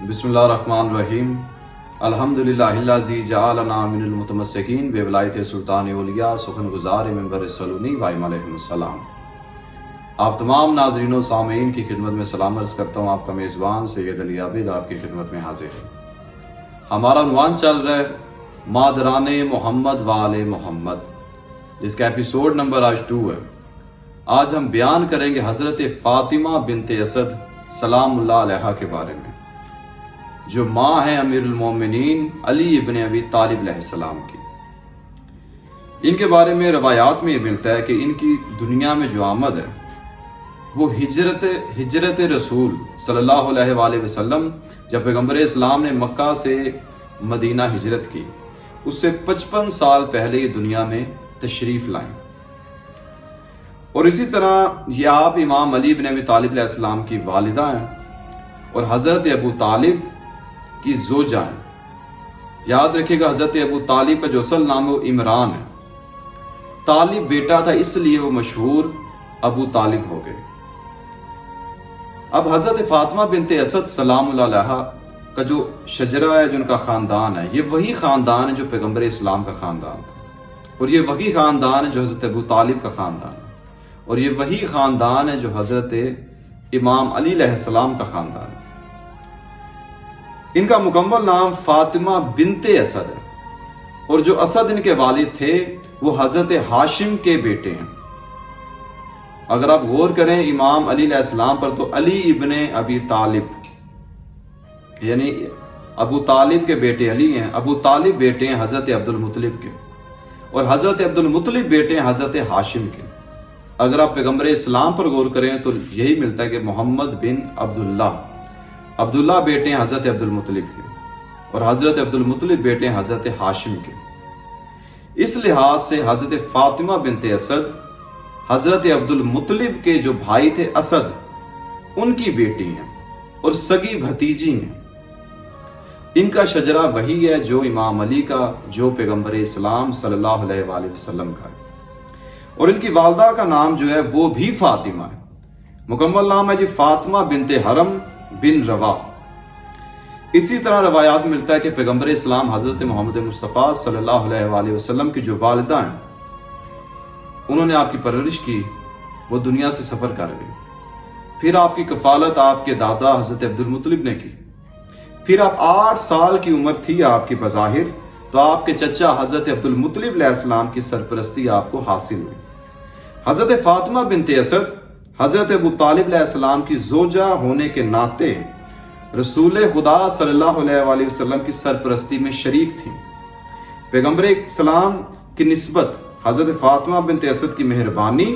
بسم اللہ الرحمن الرحیم الحمدللہ الذی جعلنا من المتمسکین بولایت سلطان اولیاء سخن گزار منبر سلونی وائم علیہ السلام۔ آپ تمام ناظرین و سامعین کی خدمت میں سلام عرض کرتا ہوں۔ آپ کا میزبان سید علی عابد آپ کی خدمت میں حاضر ہے۔ ہمارا عنوان چل رہا ہے مادران محمد وآل محمد، جس کا ایپیسوڈ نمبر آج 2 ہے۔ آج ہم بیان کریں گے حضرت فاطمہ بنت اسد سلام اللہ علیہا کے بارے میں، جو ماں ہیں امیر المومنین علی ابن ابی طالب علیہ السلام کی۔ ان کے بارے میں روایات میں یہ ملتا ہے کہ ان کی دنیا میں جو آمد ہے وہ ہجرت رسول صلی اللہ علیہ وآلہ وسلم، جب پیغمبر اسلام نے مکہ سے مدینہ ہجرت کی، اس سے 55 سال پہلے یہ دنیا میں تشریف لائیں۔ اور اسی طرح یہ آپ امام علی بن ابی طالب علیہ السلام کی والدہ ہیں اور حضرت ابو طالب کی زوجہ ہیں۔ یاد رکھیے گا حضرت ابو طالب کا جو اصل نام ہے وہ عمران ہے۔ طالب بیٹا تھا، اس لیے وہ مشہور ابو طالب ہو گئے۔ اب حضرت فاطمہ بنت اسد سلام اللہ علیہا کا جو شجرہ ہے، جو ان کا خاندان ہے، یہ وہی خاندان ہے جو پیغمبر اسلام کا خاندان تھا، اور یہ وہی خاندان ہے جو حضرت ابو طالب کا خاندان ہے، اور یہ وہی خاندان ہے جو حضرت امام علی علیہ السلام کا خاندان ہے۔ ان کا مکمل نام فاطمہ بنت اسد ہے، اور جو اسد ان کے والد تھے وہ حضرت ہاشم کے بیٹے ہیں۔ اگر آپ غور کریں امام علی علیہ السلام پر، تو علی ابن ابی طالب یعنی ابو طالب کے بیٹے علی ہیں، ابو طالب بیٹے ہیں حضرت عبد المطلب کے، اور حضرت عبد المطلب بیٹے ہیں حضرت ہاشم کے۔ اگر آپ پیغمبر اسلام پر غور کریں تو یہی ملتا ہے کہ محمد بن عبداللہ بیٹے ہیں حضرت عبد المطلب کے، اور حضرت عبد المطلب بیٹے ہیں حضرت ہاشم کے۔ اس لحاظ سے حضرت فاطمہ بنت اسد حضرت عبد المطلب کے جو بھائی تھے اسد، ان کی بیٹی ہیں اور سگی بھتیجی ہیں۔ ان کا شجرہ وہی ہے جو امام علی کا، جو پیغمبر اسلام صلی اللہ علیہ وآلہ وسلم کا ہے۔ اور ان کی والدہ کا نام جو ہے وہ بھی فاطمہ ہے۔ مکمل نام ہے جی فاطمہ بنت حرم بن روا۔ اسی طرح روایات میں ملتا ہے کہ پیغمبر اسلام حضرت محمد مصطفیٰ صلی اللہ علیہ وآلہ وسلم کی جو والدہ ہیں، انہوں نے آپ کی پرورش کی، وہ دنیا سے سفر کر گئے۔ پھر آپ کی کفالت آپ کے دادا حضرت عبد المطلب نے کی۔ پھر آپ 8 سال کی عمر تھی آپ کی بظاہر، تو آپ کے چچا حضرت عبد المطلب علیہ السلام کی سرپرستی آپ کو حاصل ہوئی۔ حضرت فاطمہ بنت اسد حضرت ابو طالب علیہ السلام کی زوجہ ہونے کے ناطے رسول خدا صلی اللہ علیہ وآلہ وسلم کی سرپرستی میں شریک تھیں۔ پیغمبر اسلام کی نسبت حضرت فاطمہ بنت اسد کی مہربانی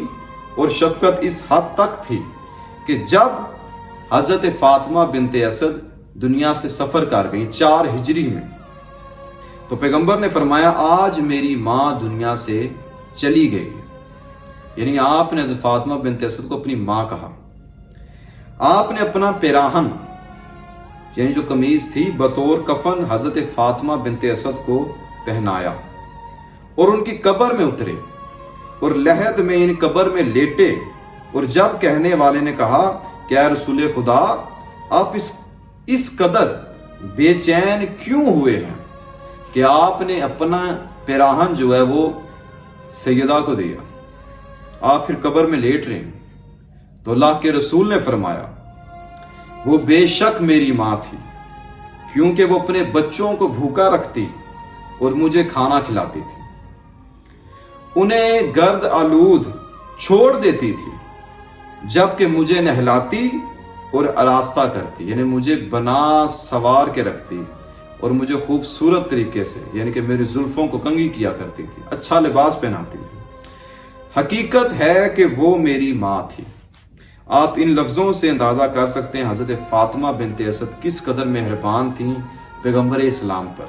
اور شفقت اس حد تک تھی کہ جب حضرت فاطمہ بنت اسد دنیا سے سفر کر گئیں 4 ہجری میں، تو پیغمبر نے فرمایا آج میری ماں دنیا سے چلی گئی، یعنی آپ نے حضرت فاطمہ بنت اسد کو اپنی ماں کہا۔ آپ نے اپنا پیراہن یعنی جو قمیض تھی بطور کفن حضرت فاطمہ بنت اسد کو پہنایا، اور ان کی قبر میں اترے اور لحد میں یعنی قبر میں لیٹے، اور جب کہنے والے نے کہا کہ اے رسول خدا، آپ اس قدر بے چین کیوں ہوئے ہیں کہ آپ نے اپنا پیراہن جو ہے وہ سیدہ کو دیا، آپ پھر قبر میں لیٹ رہے ہیں؟ تو اللہ کے رسول نے فرمایا وہ بے شک میری ماں تھی، کیونکہ وہ اپنے بچوں کو بھوکا رکھتی اور مجھے کھانا کھلاتی تھی، انہیں گرد آلود چھوڑ دیتی تھی، جبکہ مجھے نہلاتی اور آراستہ کرتی، یعنی مجھے بنا سوار کے رکھتی، اور مجھے خوبصورت طریقے سے یعنی کہ میری زلفوں کو کنگھی کیا کرتی تھی، اچھا لباس پہناتی تھی۔ حقیقت ہے کہ وہ میری ماں تھی۔ آپ ان لفظوں سے اندازہ کر سکتے ہیں حضرت فاطمہ بنت اسد کس قدر مہربان تھیں پیغمبر اسلام پر،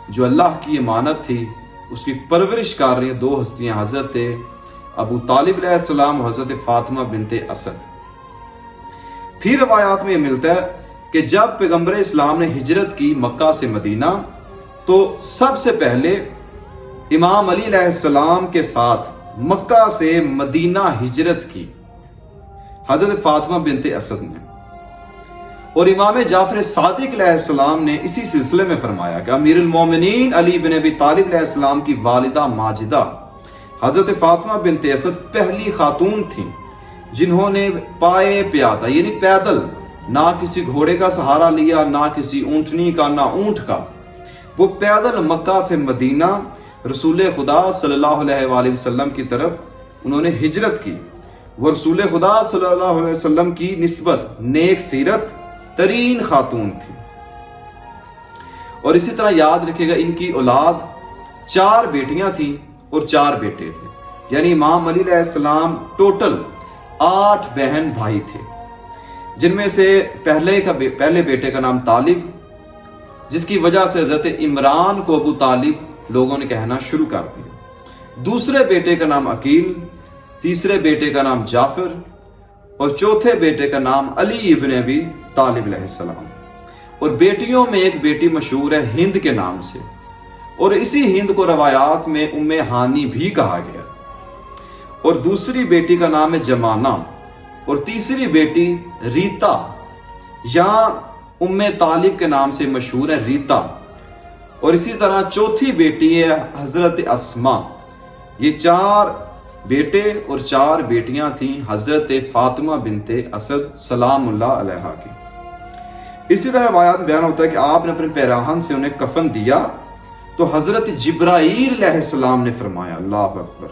جو اللہ کی امانت تھی، اس کی پرورش کر رہی ہیں 2 ہستیاں، حضرت ابو طالب علیہ السلام اور حضرت فاطمہ بنت اسد۔ پھر روایات میں یہ ملتا ہے کہ جب پیغمبر اسلام نے ہجرت کی مکہ سے مدینہ، تو سب سے پہلے امام علی علیہ السلام کے ساتھ مکہ سے مدینہ ہجرت کی حضرت فاطمہ بنت اسد نے، اور امام جعفر صادق علیہ السلام نے اسی سلسلے میں فرمایا کہ امیر المومنین علی بن ابی طالب علیہ السلام کی والدہ ماجدہ حضرت فاطمہ بنت اسد پہلی خاتون تھیں جنہوں نے پائے پیادہ یعنی پیدل، نہ کسی گھوڑے کا سہارا لیا، نہ کسی اونٹنی کا، نہ اونٹ کا، وہ پیدل مکہ سے مدینہ رسول خدا صلی اللہ علیہ وآلہ وسلم کی طرف انہوں نے ہجرت کی۔ وہ رسول خدا صلی اللہ علیہ وسلم کی نسبت نیک سیرت ترین خاتون تھی۔ اور اسی طرح یاد رکھے گا ان کی اولاد 4 بیٹیاں تھیں اور 4 بیٹے تھے، یعنی امام علی علیہ السلام ٹوٹل 8 بہن بھائی تھے، جن میں سے پہلے بیٹے کا نام طالب، جس کی وجہ سے حضرت عمران کو ابو طالب لوگوں نے کہنا شروع کر دیا۔ دوسرے بیٹے کا نام عقیل، تیسرے بیٹے کا نام جعفر اور چوتھے بیٹے کا نام علی ابن ابی طالب علیہ السلام۔ اور بیٹیوں میں ایک بیٹی مشہور ہے ہند کے نام سے، اور اسی ہند کو روایات میں ام ہانی بھی کہا گیا، اور دوسری بیٹی کا نام ہے جمانہ، اور تیسری بیٹی ریتا یا ام طالب کے نام سے مشہور ہے ریتا، اور اسی طرح چوتھی بیٹی ہے حضرت اسما۔ یہ 4 بیٹے اور 4 بیٹیاں تھیں حضرت فاطمہ بنت اسد سلام اللہ علیہا کی۔ اسی طرح روایات میں بیان ہوتا ہے کہ آپ نے اپنے پیراہن سے انہیں کفن دیا تو حضرت جبرائیل علیہ السلام نے فرمایا، اللہ اکبر،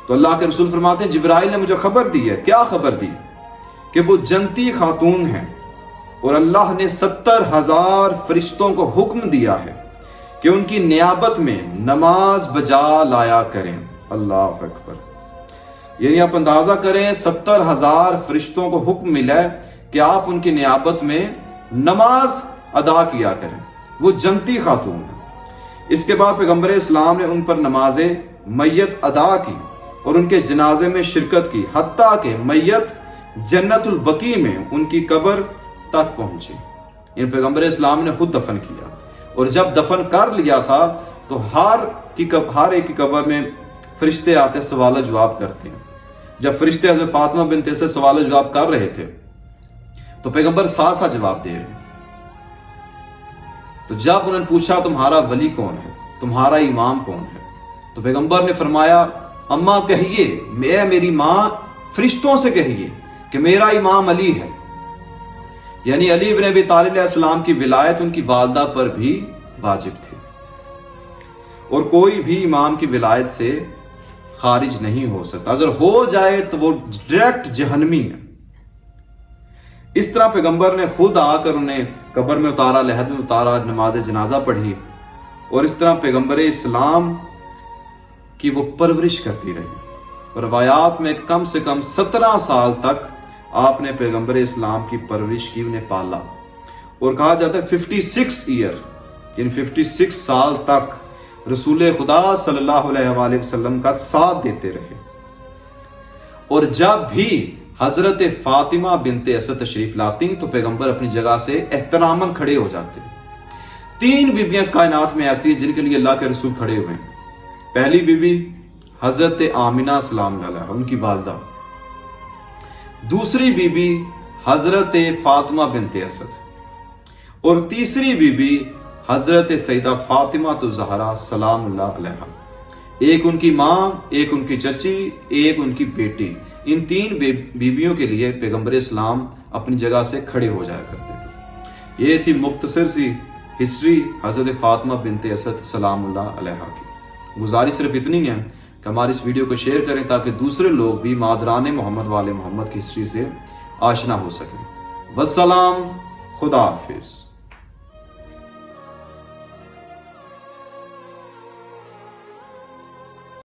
تو اللہ کے رسول فرماتے ہیں جبرائیل نے مجھے خبر دی ہے۔ کیا خبر دی؟ کہ وہ جنتی خاتون ہیں اور اللہ نے 70,000 فرشتوں کو حکم دیا ہے کہ ان کی نیابت میں نماز بجا لایا کریں۔ اللہ اکبر، یعنی آپ اندازہ کریں 70,000 فرشتوں کو حکم ملا ہے کہ آپ ان کی نیابت میں نماز ادا کیا کریں۔ وہ جنتی خاتون ہیں۔ اس کے بعد پیغمبر اسلام نے ان پر نماز میت ادا کی اور ان کے جنازے میں شرکت کی، حتیٰ کہ میت جنت البقیع میں ان کی قبر تک پہنچی۔ ان پیغمبر اسلام نے خود دفن کیا، اور جب دفن کر لیا تھا تو ہر ایک کی قبر میں فرشتے آتے سوال و جواب کرتے ہیں۔ جب فرشتے حضرت فاطمہ بنت اسد سوال و جواب کر رہے تھے تو پیغمبر ساتھ ساتھ جواب دے رہے ہیں۔ تو جب انہوں نے پوچھا تمہارا ولی کون ہے، تمہارا امام کون ہے، تو پیغمبر نے فرمایا اماں کہیے، میری ماں فرشتوں سے کہیے کہ میرا امام علی ہے، یعنی علی بن ابی طالب علیہ السلام کی ولایت ان کی والدہ پر بھی واجب تھی، اور کوئی بھی امام کی ولایت سے خارج نہیں ہو سکتا، اگر ہو جائے تو وہ ڈائریکٹ جہنمی ہے۔ اس طرح پیغمبر نے خود آ کر انہیں قبر میں اتارا، لحد میں اتارا، نماز جنازہ پڑھی، اور اس طرح پیغمبر اسلام کی وہ پرورش کرتی رہی، اور روایات میں کم سے کم 17 سال تک آپ نے پیغمبر اسلام کی پرورش کی، انہیں پالا، اور کہا جاتا ہے 56 ایئر یعنی 56 سال تک رسول خدا صلی اللہ علیہ وآلہ وسلم کا ساتھ دیتے رہے۔ اور جب بھی حضرت فاطمہ بنت اسد تشریف لاتی تو پیغمبر اپنی جگہ سے احتراماً کھڑے ہو جاتے۔ 3 بیویاں اس کائنات میں ایسی ہیں جن کے لیے اللہ کے رسول کھڑے ہوئے ہیں۔ پہلی بیوی حضرت آمنہ سلام اللہ علیہا، ان کی والدہ۔ دوسری بیوی حضرت فاطمہ بنت اسد، اور تیسری بیوی حضرت سیدہ فاطمہ الزہرا سلام اللہ علیہا۔ ایک ان کی ماں، ایک ان کی چچی، ایک ان کی بیٹی۔ ان 3 بیویوں کے لیے پیغمبر اسلام اپنی جگہ سے کھڑے ہو جایا کرتے تھے۔ یہ تھی مختصر سی ہسٹری حضرت فاطمہ بنت اسد سلام اللہ علیہا کی۔ گزارش صرف اتنی ہے کہ ہماری اس ویڈیو کو شیئر کریں تاکہ دوسرے لوگ بھی مادران محمد والے محمد کی ہسٹری سے آشنا ہو سکیں۔ والسلام، خدا حافظ۔